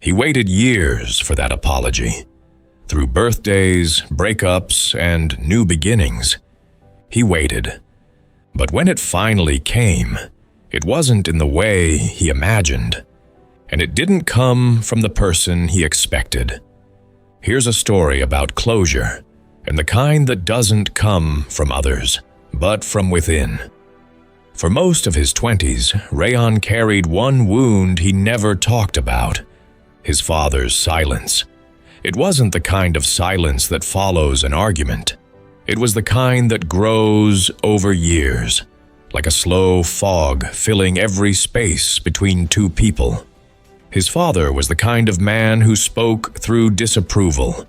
He waited years for that apology. Through birthdays, breakups, and new beginnings, he waited. But when it finally came, it wasn't in the way he imagined, and it didn't come from the person he expected. Here's a story about closure, and the kind that doesn't come from others, but from within. For most of his 20s, Rayan carried one wound he never talked about: his father's silence. It wasn't the kind of silence that follows an argument. It was the kind that grows over years, like a slow fog filling every space between two people. His father was the kind of man who spoke through disapproval,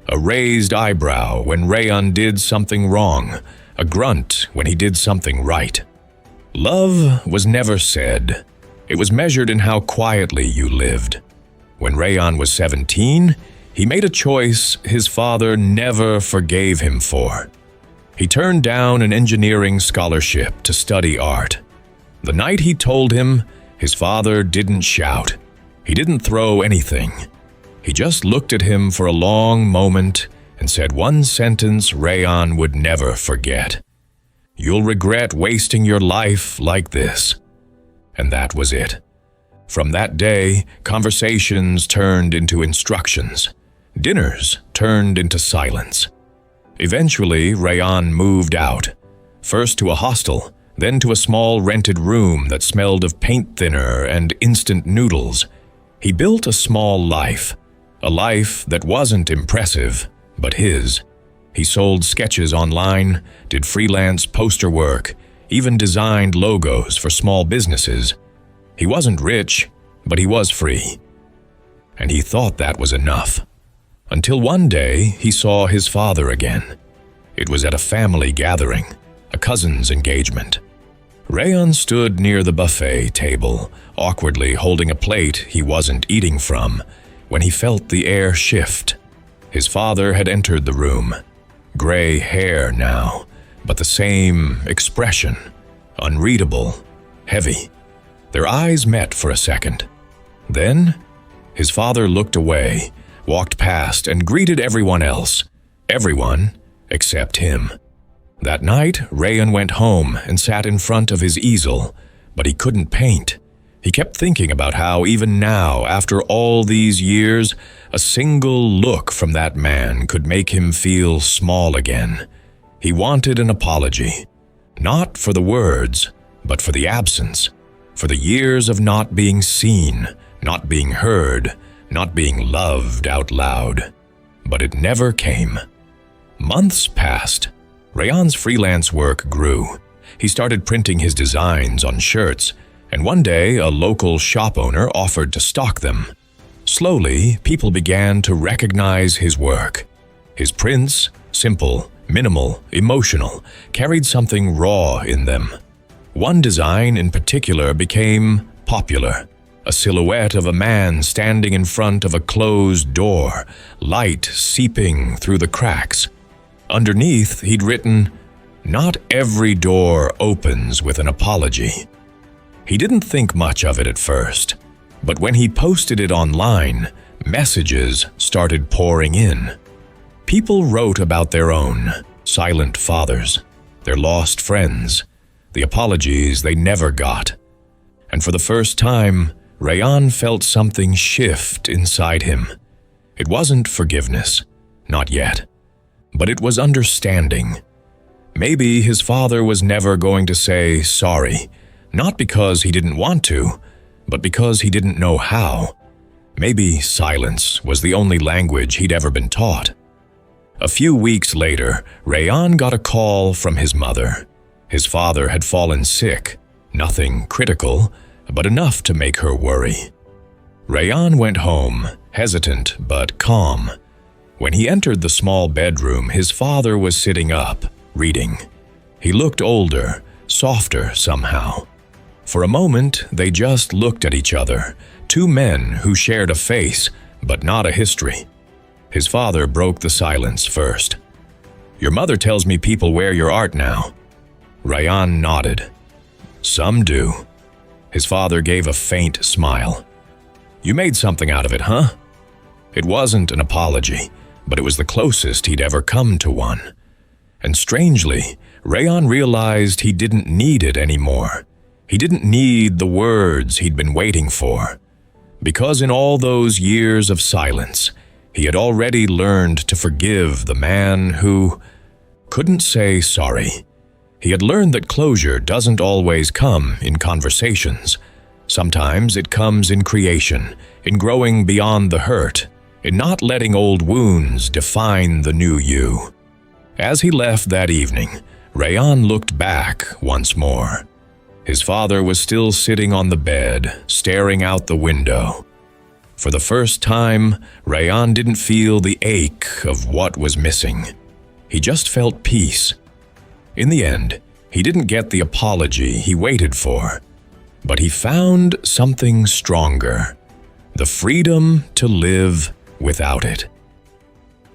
a raised eyebrow when Rayan did something wrong, a grunt when he did something right. Love was never said. It was measured in how quietly you lived. When Rayan was 17, he made a choice his father never forgave him for. He turned down an engineering scholarship to study art. The night he told him, his father didn't shout. He didn't throw anything. He just looked at him for a long moment and said one sentence Rayan would never forget: "You'll regret wasting your life like this." And that was it. From that day, conversations turned into instructions. Dinners turned into silence. Eventually, Rayan moved out, first to a hostel, then to a small rented room that smelled of paint thinner and instant noodles. He built a small life, a life that wasn't impressive, but his. He sold sketches online, did freelance poster work, even designed logos for small businesses. He wasn't rich, but he was free. And he thought that was enough. Until one day, he saw his father again. It was at a family gathering, a cousin's engagement. Rayan stood near the buffet table, awkwardly holding a plate he wasn't eating from, when he felt the air shift. His father had entered the room. Gray hair now, but the same expression, unreadable, heavy. Their eyes met for a second. Then, his father looked away, walked past, and greeted everyone else. Everyone except him. That night, Rayan went home and sat in front of his easel, but he couldn't paint. He kept thinking about how even now, after all these years, a single look from that man could make him feel small again. He wanted an apology, not for the words, but for the absence, for the years of not being seen, not being heard, not being loved out loud. But it never came. Months passed. Rayan's freelance work grew. He started printing his designs on shirts, and one day a local shop owner offered to stock them. Slowly, people began to recognize his work. His prints, simple, minimal, emotional, carried something raw in them. One design in particular became popular. A silhouette of a man standing in front of a closed door, light seeping through the cracks. Underneath, he'd written, "Not every door opens with an apology." He didn't think much of it at first, but when he posted it online, messages started pouring in. People wrote about their own silent fathers, their lost friends, the apologies they never got. And for the first time, Rayan felt something shift inside him. It wasn't forgiveness, not yet, but it was understanding. Maybe his father was never going to say sorry, not because he didn't want to, but because he didn't know how. Maybe silence was the only language he'd ever been taught. A few weeks later, Rayan got a call from his mother. His father had fallen sick, nothing critical, but enough to make her worry. Rayan went home, hesitant but calm. When he entered the small bedroom, his father was sitting up, reading. He looked older, softer somehow. For a moment, they just looked at each other, two men who shared a face, but not a history. His father broke the silence first. "Your mother tells me people wear your art now." Rayan nodded. "Some do." His father gave a faint smile. You made something out of it, huh? It wasn't an apology, but it was the closest he'd ever come to one. And strangely, Rayan realized he didn't need it anymore. He didn't need the words he'd been waiting for. Because in all those years of silence, he had already learned to forgive the man who couldn't say sorry. He had learned that closure doesn't always come in conversations. Sometimes it comes in creation, in growing beyond the hurt, in not letting old wounds define the new you. As he left that evening, Rayan looked back once more. His father was still sitting on the bed, staring out the window. For the first time, Rayan didn't feel the ache of what was missing. He just felt peace. In the end, he didn't get the apology he waited for, but he found something stronger: the freedom to live without it.